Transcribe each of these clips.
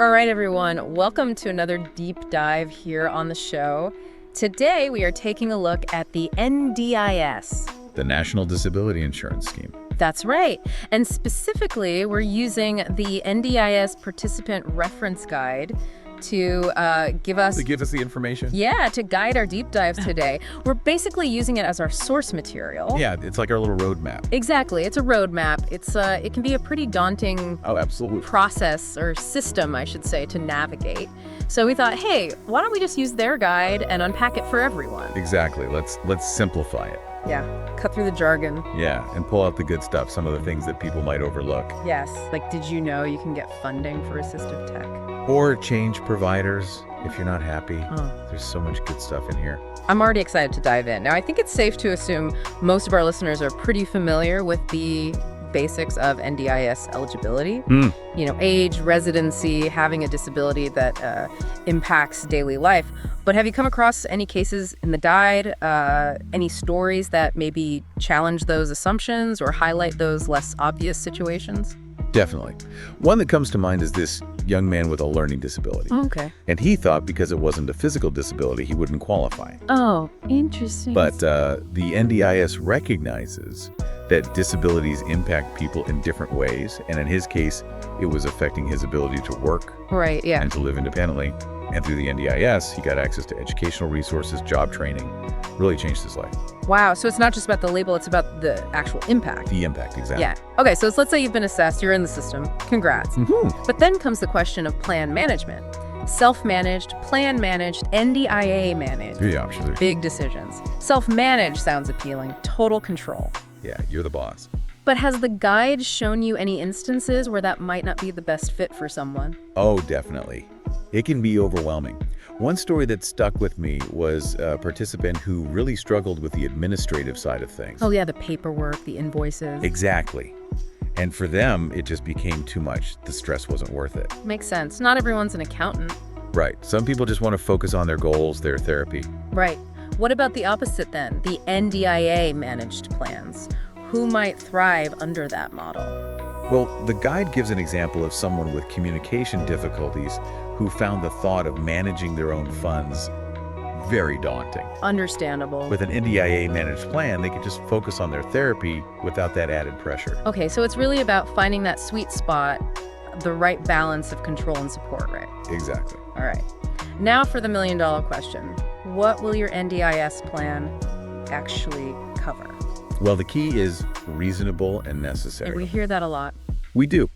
All right, everyone, welcome to another deep dive here on the show. Today, we are taking a look at the NDIS. The National Disability Insurance Scheme. That's right. And specifically, we're using the NDIS Participant Reference Guide to give us the information? Yeah, to guide our deep dives today. We're basically using it as our source material. Yeah, it's like our little roadmap. Exactly. It's a roadmap. It can be a pretty daunting process or system, I should say, to navigate. So we thought, hey, why don't we just use their guide and unpack it for everyone? Exactly. Let's simplify it. Yeah, cut through the jargon. Yeah, and pull out the good stuff, some of the things that people might overlook. Yes, like did you know you can get funding for assistive tech? Or change providers if you're not happy. There's so much good stuff in here. I'm already excited to dive in. Now, I think it's safe to assume most of our listeners are pretty familiar with the basics of NDIS eligibility. You know, age, residency, having a disability that impacts daily life. But have you come across any cases in the guide, any stories that maybe challenge those assumptions or highlight those less obvious situations? Definitely. One that comes to mind is this young man with a learning disability. Okay. And he thought because it wasn't a physical disability, he wouldn't qualify. Oh, interesting. But the NDIS recognizes that disabilities impact people in different ways. And in his case, it was affecting his ability to work and to live independently. And through the NDIS, he got access to educational resources, job training. Really changed his life. Wow, so it's not just about the label, it's about the actual impact. The impact, exactly. Yeah. Okay, so let's say you've been assessed, you're in the system. Congrats. But then comes the question of plan management. Self-managed, plan-managed, NDIA managed. Three options. Big decisions. Self-managed sounds appealing. Total control. Yeah, you're the boss. But has the guide shown you any instances where that might not be the best fit for someone? Oh, definitely. It can be overwhelming. One story that stuck with me was a participant who really struggled with the administrative side of things. Oh yeah, the paperwork, the invoices. Exactly. And for them, it just became too much. The stress wasn't worth it. Makes sense. Not everyone's an accountant. Right. Some people just want to focus on their goals, their therapy. Right. What about the opposite then? The NDIA managed plans. Who might thrive under that model? Well, the guide gives an example of someone with communication difficulties who found the thought of managing their own funds very daunting. Understandable. With an NDIA managed plan, they could just focus on their therapy without that added pressure. Okay, so it's really about finding that sweet spot, the right balance of control and support, right? Exactly. All right. Now for the million-dollar question. What will your NDIS plan actually cover? Well, the key is reasonable and necessary. And we hear that a lot. We do.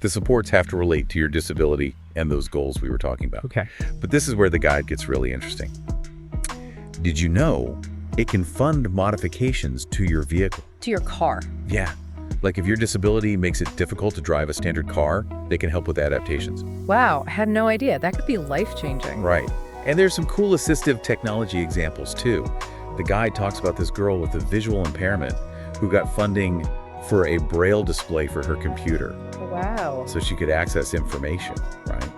The supports have to relate to your disability and those goals we were talking about. Okay. But this is where the guide gets really interesting. Did you know it can fund modifications to your vehicle? To your car? Yeah. Like if your disability makes it difficult to drive a standard car, they can help with adaptations. Wow, I had no idea. That could be life-changing. Right. And there's some cool assistive technology examples too. The guide talks about this girl with a visual impairment who got funding for a braille display for her computer. Wow. So she could access information, right?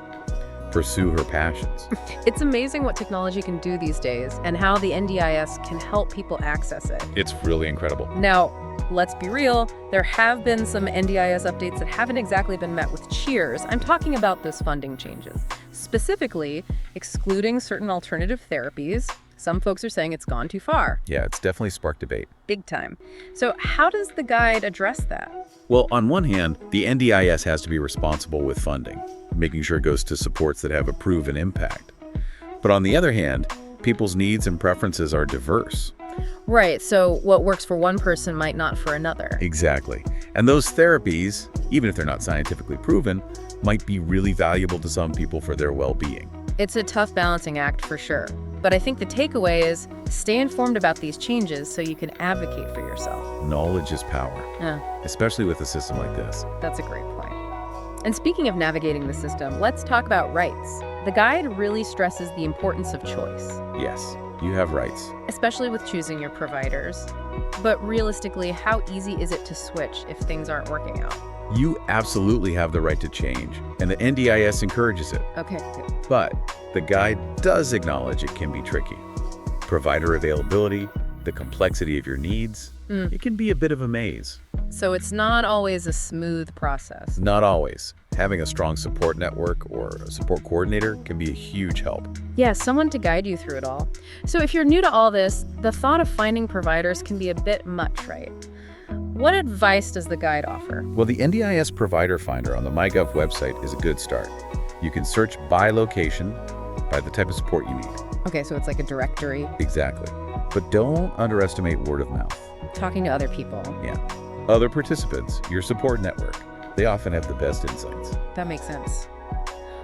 Pursue her passions. It's amazing what technology can do these days and how the NDIS can help people access it. It's really incredible. Now, let's be real, there have been some NDIS updates that haven't exactly been met with cheers. I'm talking about those funding changes, specifically excluding certain alternative therapies. Some folks are saying it's gone too far. Yeah, it's definitely sparked debate. Big time. So how does the guide address that? Well, on one hand, the NDIS has to be responsible with funding, making sure it goes to supports that have a proven impact. But on the other hand, people's needs and preferences are diverse. Right, so what works for one person might not for another. Exactly. And those therapies, even if they're not scientifically proven, might be really valuable to some people for their well-being. It's a tough balancing act for sure. But I think the takeaway is stay informed about these changes so you can advocate for yourself. Knowledge is power, especially with a system like this. That's a great point. And speaking of navigating the system, let's talk about rights. The guide really stresses the importance of choice. Yes, you have rights. Especially with choosing your providers. But realistically, how easy is it to switch if things aren't working out? You absolutely have the right to change, and the NDIS encourages it. Okay, good. But the guide does acknowledge it can be tricky. Provider availability, the complexity of your needs, it can be a bit of a maze. So it's not always a smooth process. Not always. having a strong support network or a support coordinator can be a huge help. Yeah, someone to guide you through it all. So if you're new to all this, the thought of finding providers can be a bit much, right? What advice does the guide offer? Well, the NDIS Provider Finder on the MyGov website is a good start. You can search by location, by the type of support you need. Okay, so it's like a directory. Exactly. But don't underestimate word of mouth. Talking to other people. Yeah. Other participants, your support network, they often have the best insights. That makes sense.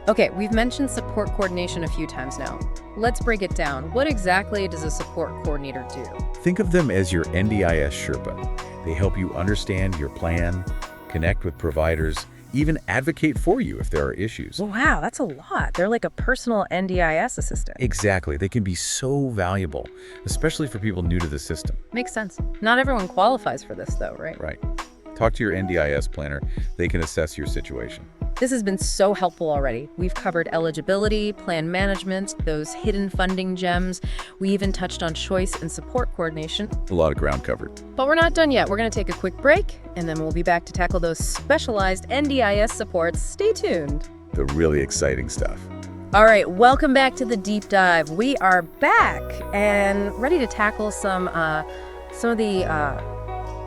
Okay, we've mentioned support coordination a few times now. Let's break it down. What exactly does a support coordinator do? Think of them as your NDIS Sherpa. They help you understand your plan, connect with providers, even advocate for you if there are issues. Wow, that's a lot. They're like a personal NDIS assistant. Exactly. They can be so valuable, especially for people new to the system. Makes sense. Not everyone qualifies for this though, right? Right. Talk to your NDIS planner. They can assess your situation. This has been so helpful already. We've covered eligibility, plan management, those hidden funding gems. We even touched on choice and support coordination. A lot of ground covered. But we're not done yet. We're going to take a quick break, and then we'll be back to tackle those specialized NDIS supports. Stay tuned. The really exciting stuff. All right, welcome back to the deep dive. We are back and ready to tackle some of the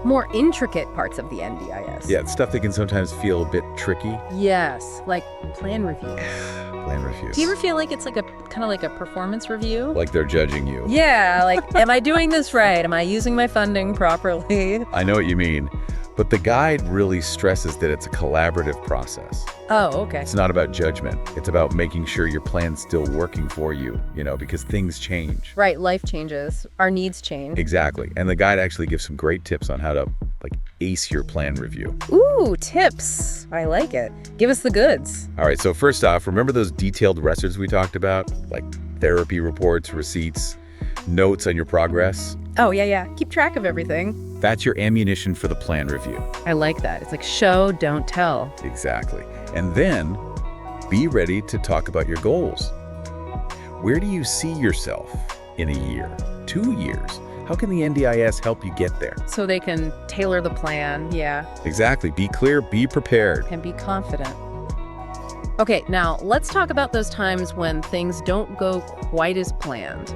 more intricate parts of the NDIS. Yeah, it's stuff that can sometimes feel a bit tricky. Yes, like plan review. Plan reviews. Do you ever feel like it's like a kind of like a performance review? Like they're judging you. Yeah, like, am I doing this right? Am I using my funding properly? I know what you mean. But the guide really stresses that it's a collaborative process. Oh, okay. It's not about judgment. It's about making sure your plan's still working for you, because things change. Right, life changes. Our needs change. Exactly. And the guide actually gives some great tips on how to, ace your plan review. Ooh, tips. I like it. Give us the goods. All right, so first off, remember those detailed records we talked about? Like therapy reports, receipts, notes on your progress? Oh, yeah. Keep track of everything. That's your ammunition for the plan review. I like that. It's like show, don't tell. Exactly. And then be ready to talk about your goals. Where do you see yourself in a year, 2 years? How can the NDIS help you get there? So they can tailor the plan, yeah. Exactly. Be clear, be prepared. And be confident. Okay, now let's talk about those times when things don't go quite as planned.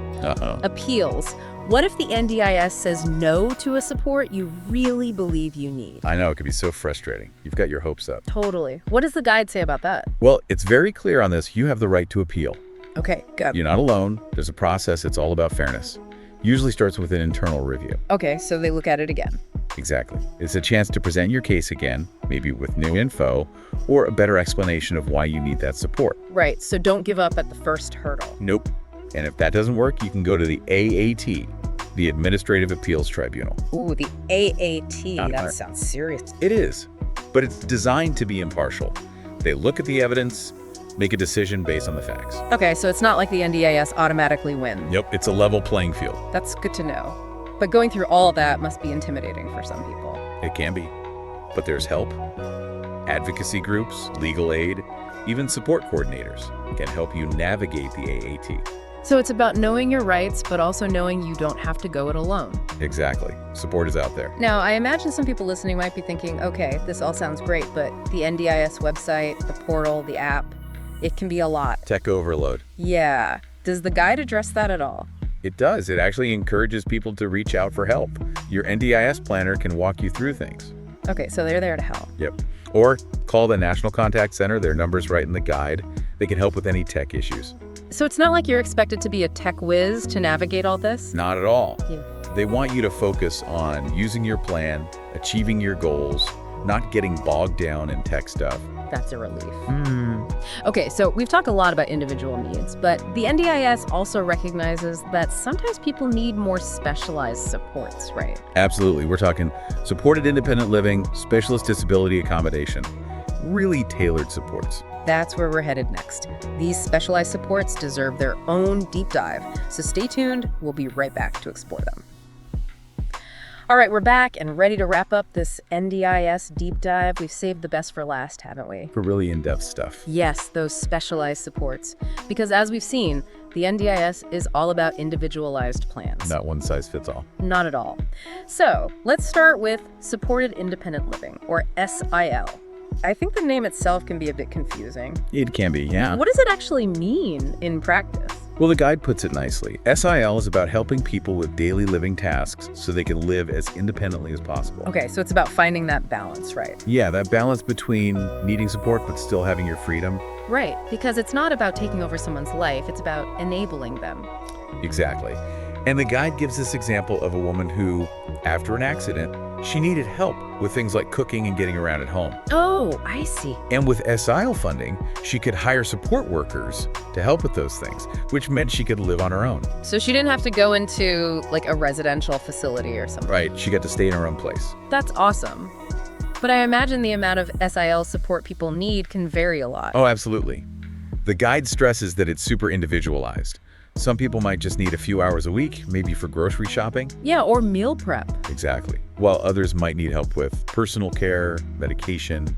Appeals. What if the NDIS says no to a support you really believe you need? I know, it can be so frustrating. You've got your hopes up. Totally. What does the guide say about that? Well, it's very clear on this. You have the right to appeal. Okay, good. You're not alone. There's a process. It's all about fairness. Usually starts with an internal review. Okay, so they look at it again. Exactly. It's a chance to present your case again, maybe with new info or a better explanation of why you need that support. Right, so don't give up at the first hurdle. Nope. And if that doesn't work, you can go to the AAT, the Administrative Appeals Tribunal. Ooh, the AAT. That sounds serious. It is, but it's designed to be impartial. They look at the evidence, make a decision based on the facts. Okay, so it's not like the NDIS automatically wins. Yep, it's a level playing field. That's good to know. But going through all of that must be intimidating for some people. It can be, but there's help. Advocacy groups, legal aid, even support coordinators can help you navigate the AAT. So it's about knowing your rights, but also knowing you don't have to go it alone. Exactly. Support is out there. Now, I imagine some people listening might be thinking, okay, this all sounds great, but the NDIS website, the portal, the app, it can be a lot. Tech overload. Yeah. Does the guide address that at all? It does. It actually encourages people to reach out for help. Your NDIS planner can walk you through things. Okay, so they're there to help. Yep. Or call the National Contact Center. Their number's right in the guide. They can help with any tech issues. So it's not like you're expected to be a tech whiz to navigate all this? Not at all. Yeah. They want you to focus on using your plan, achieving your goals, not getting bogged down in tech stuff. That's a relief. Okay, so we've talked a lot about individual needs, but the NDIS also recognizes that sometimes people need more specialized supports, right? Absolutely. We're talking supported independent living, specialist disability accommodation, really tailored supports. That's where we're headed next. These specialized supports deserve their own deep dive, so stay tuned. We'll be right back to explore them. All right, we're back and ready to wrap up this NDIS deep dive. We've saved the best for last, haven't we? For really in-depth stuff. Yes, those specialized supports. Because as we've seen, the NDIS is all about individualized plans. Not one size fits all. Not at all. So let's start with supported independent living, or SIL. I think the name itself can be a bit confusing. It can be, yeah. What does it actually mean in practice? Well, the guide puts it nicely. SIL is about helping people with daily living tasks so they can live as independently as possible. Okay, so it's about finding that balance, right? Yeah, that balance between needing support but still having your freedom. Right, because it's not about taking over someone's life, it's about enabling them. Exactly. And the guide gives this example of a woman who, after an accident, she needed help with things like cooking and getting around at home. Oh, I see. And with SIL funding, she could hire support workers to help with those things, which meant she could live on her own. So she didn't have to go into like a residential facility or something. Right, she got to stay in her own place. That's awesome. But I imagine the amount of SIL support people need can vary a lot. Oh, absolutely. The guide stresses that it's super individualized. Some people might just need a few hours a week, maybe for grocery shopping. Yeah, or meal prep. Exactly. While others might need help with personal care, medication.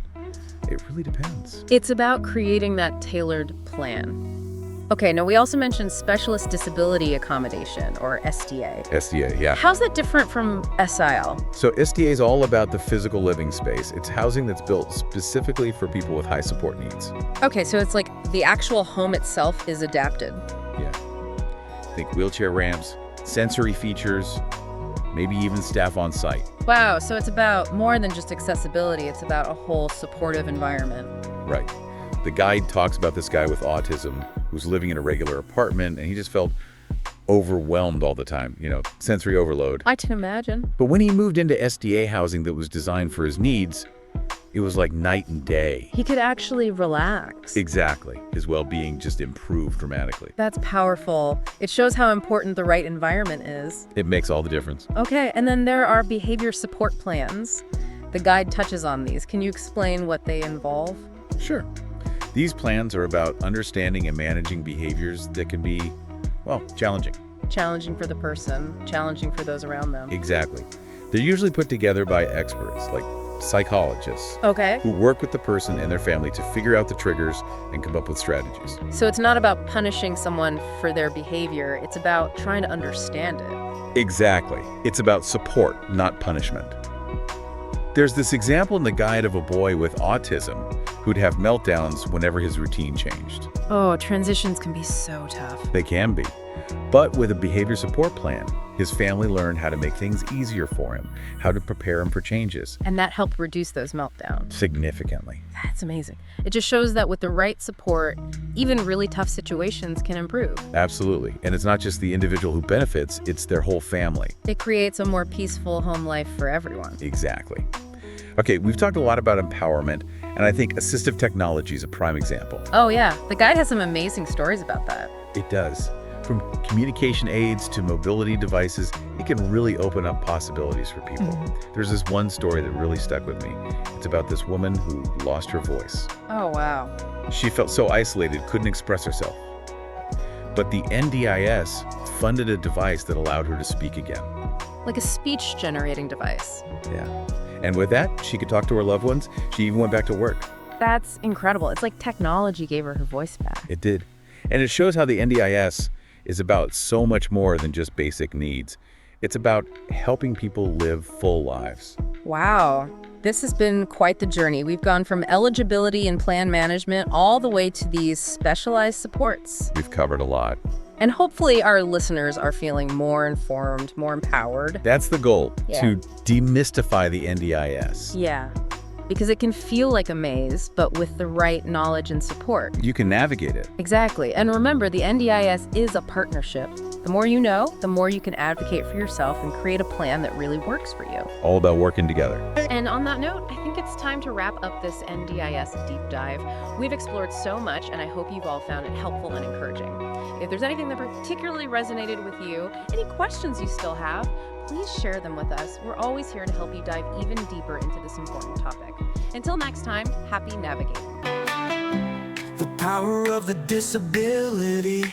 It really depends. It's about creating that tailored plan. Okay, now we also mentioned specialist disability accommodation, or SDA. SDA, yeah. How's that different from SIL? So SDA is all about the physical living space. It's housing that's built specifically for people with high support needs. Okay, so it's like the actual home itself is adapted. Yeah. Think wheelchair ramps, sensory features, maybe even staff on site. Wow, so it's about more than just accessibility. It's about a whole supportive environment. Right. The guide talks about this guy with autism who's living in a regular apartment, and he just felt overwhelmed all the time, sensory overload. I can imagine. But when he moved into SDA housing that was designed for his needs, it was like night and day. He could actually relax. Exactly. His well-being just improved dramatically. That's powerful. It shows how important the right environment is. It makes all the difference. Okay, and then there are behavior support plans. The guide touches on these. Can you explain what they involve? Sure. These plans are about understanding and managing behaviors that can be, challenging. Challenging for the person, challenging for those around them. Exactly. They're usually put together by experts, like psychologists, who work with the person and their family to figure out the triggers and come up with strategies. So it's not about punishing someone for their behavior, it's about trying to understand it. Exactly. It's about support, not punishment. There's this example in the guide of a boy with autism who'd have meltdowns whenever his routine changed. Oh, transitions can be so tough. They can be. But with a behavior support plan, his family learned how to make things easier for him, how to prepare him for changes. And that helped reduce those meltdowns. Significantly. That's amazing. It just shows that with the right support, even really tough situations can improve. Absolutely. And it's not just the individual who benefits, it's their whole family. It creates a more peaceful home life for everyone. Exactly. Okay, we've talked a lot about empowerment, and I think assistive technology is a prime example. Oh yeah, the guide has some amazing stories about that. It does. From communication aids to mobility devices, it can really open up possibilities for people. There's this one story that really stuck with me. It's about this woman who lost her voice. Oh, wow. She felt so isolated, couldn't express herself. But the NDIS funded a device that allowed her to speak again. Like a speech-generating device. Yeah. And with that, she could talk to her loved ones. She even went back to work. That's incredible. It's like technology gave her voice back. It did. And it shows how the NDIS is about so much more than just basic needs. It's about helping people live full lives. Wow. This has been quite the journey. We've gone from eligibility and plan management all the way to these specialized supports. We've covered a lot. And hopefully our listeners are feeling more informed, more empowered. That's the goal, to demystify the NDIS. Yeah, because it can feel like a maze, but with the right knowledge and support. You can navigate it. Exactly. And remember, the NDIS is a partnership. The more you know, the more you can advocate for yourself and create a plan that really works for you. All about working together. And on that note, I think it's time to wrap up this NDIS deep dive. We've explored so much, and I hope you've all found it helpful and encouraging. If there's anything that particularly resonated with you, any questions you still have, please share them with us. We're always here to help you dive even deeper into this important topic. Until next time, happy navigating. The power of the disability.